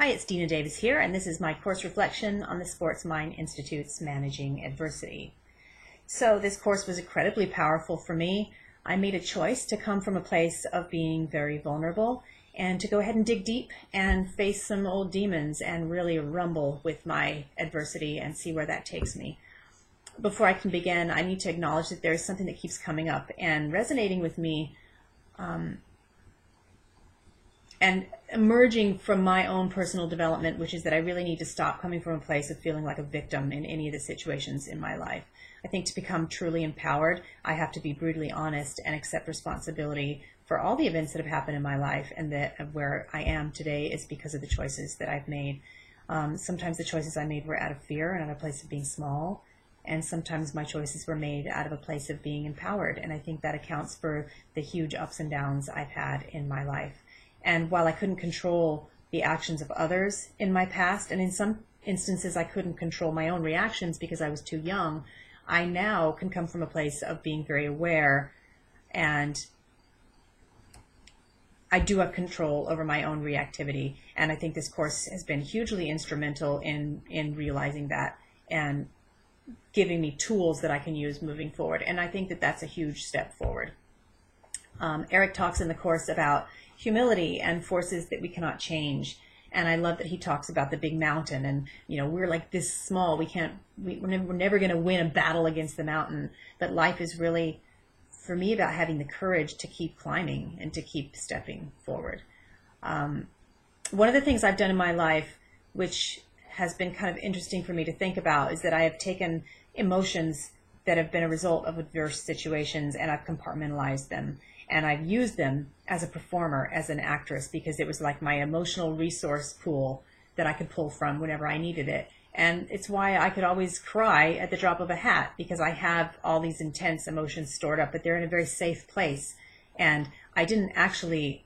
Hi, it's Dina Davis here, and this is my course reflection on the Sports Mind Institute's Managing Adversity. So this course was incredibly powerful for me. I made a choice to come from a place of being very vulnerable and to go ahead and dig deep and face some old demons and really rumble with my adversity and see where that takes me. Before I can begin, I need to acknowledge that there's something that keeps coming up and resonating with me and emerging from my own personal development, which is that I really need to stop coming from a place of feeling like a victim in any of the situations in my life. I think to become truly empowered, I have to be brutally honest and accept responsibility for all the events that have happened in my life, and that where I am today is because of the choices that I've made. Sometimes the choices I made were out of fear and out of a place of being small, and sometimes my choices were made out of a place of being empowered, and I think that accounts for the huge ups and downs I've had in my life. And while I couldn't control the actions of others in my past, and in some instances I couldn't control my own reactions because I was too young, I now can come from a place of being very aware, and I do have control over my own reactivity. And I think this course has been hugely instrumental in realizing that and giving me tools that I can use moving forward. And I think that that's a huge step forward. Eric talks in the course about humility and forces that we cannot change. And I love that he talks about the big mountain, and we're like this small, we're never going to win a battle against the mountain. But life is really, for me, about having the courage to keep climbing and to keep stepping forward. One of the things I've done in my life, which has been kind of interesting for me to think about, is that I have taken emotions that have been a result of adverse situations and I've compartmentalized them. And I've used them as a performer, as an actress, because it was like my emotional resource pool that I could pull from whenever I needed it. And it's why I could always cry at the drop of a hat, because I have all these intense emotions stored up, but they're in a very safe place. And I didn't actually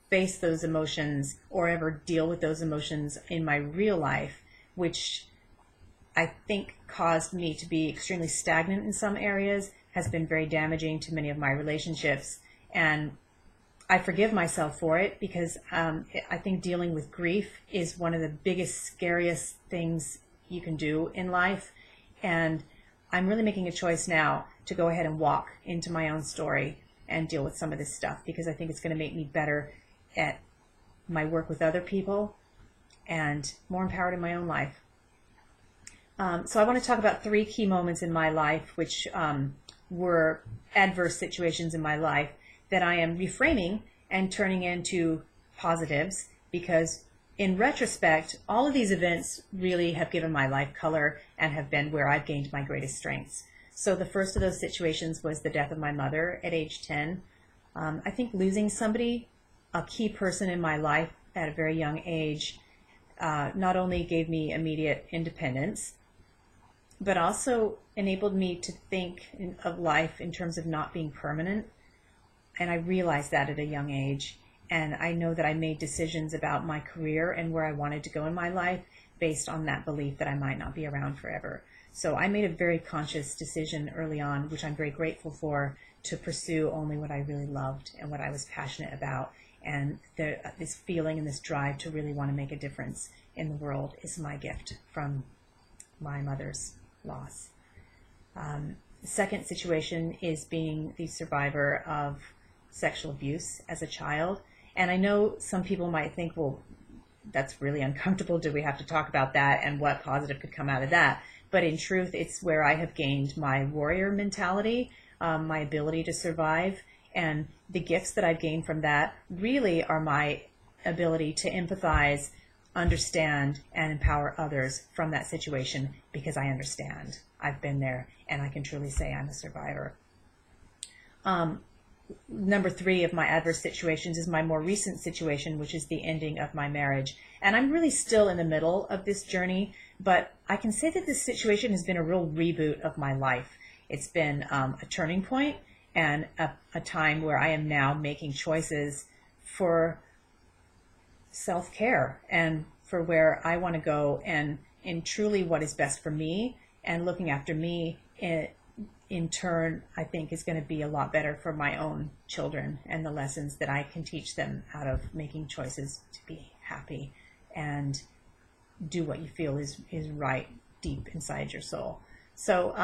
face those emotions or ever deal with those emotions in my real life, which I think caused me to be extremely stagnant in some areas, has been very damaging to many of my relationships. And I forgive myself for it, because I think dealing with grief is one of the biggest, scariest things you can do in life. And I'm really making a choice now to go ahead and walk into my own story and deal with some of this stuff, because I think it's going to make me better at my work with other people and more empowered in my own life. So I want to talk about 3 key moments in my life, which were adverse situations in my life, that I am reframing and turning into positives, because in retrospect, all of these events really have given my life color and have been where I've gained my greatest strengths. So the first of those situations was the death of my mother at age 10. I think losing somebody, a key person in my life at a very young age, not only gave me immediate independence, but also enabled me to think of life in terms of not being permanent. And I realized that at a young age. And I know that I made decisions about my career and where I wanted to go in my life based on that belief that I might not be around forever. So I made a very conscious decision early on, which I'm very grateful for, to pursue only what I really loved and what I was passionate about. And this feeling and this drive to really want to make a difference in the world is my gift from my mother's loss. The second situation is being the survivor of sexual abuse as a child. And I know some people might think, well, that's really uncomfortable. Do we have to talk about that, and what positive could come out of that? But in truth, it's where I have gained my warrior mentality, my ability to survive, and the gifts that I've gained from that really are my ability to empathize, understand, and empower others from that situation, because I understand. I've been there, and I can truly say I'm a survivor. Number 3 of my adverse situations is my more recent situation, which is the ending of my marriage. And I'm really still in the middle of this journey, but I can say that this situation has been a real reboot of my life. It's been a turning point and a time where I am now making choices for self-care and for where I want to go, and in truly what is best for me, and looking after me in turn, I think is going to be a lot better for my own children and the lessons that I can teach them out of making choices to be happy and do what you feel is right deep inside your soul. So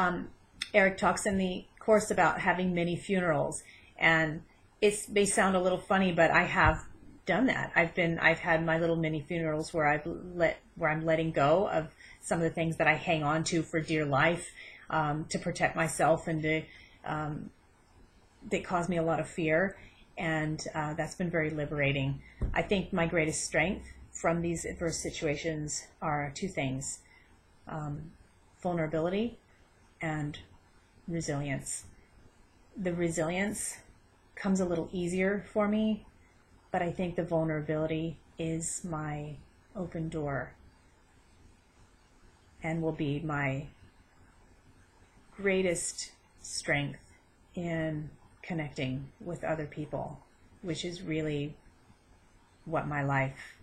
Eric talks in the course about having many funerals, and it may sound a little funny, but I have done that. I've had my little mini funerals where I'm letting go of some of the things that I hang on to for dear life, to protect myself, and that cause me a lot of fear, and that's been very liberating. I think my greatest strength from these adverse situations are two things: vulnerability and resilience. The resilience comes a little easier for me, but I think the vulnerability is my open door and will be my greatest strength in connecting with other people, which is really what my life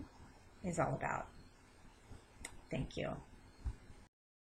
is all about. Thank you.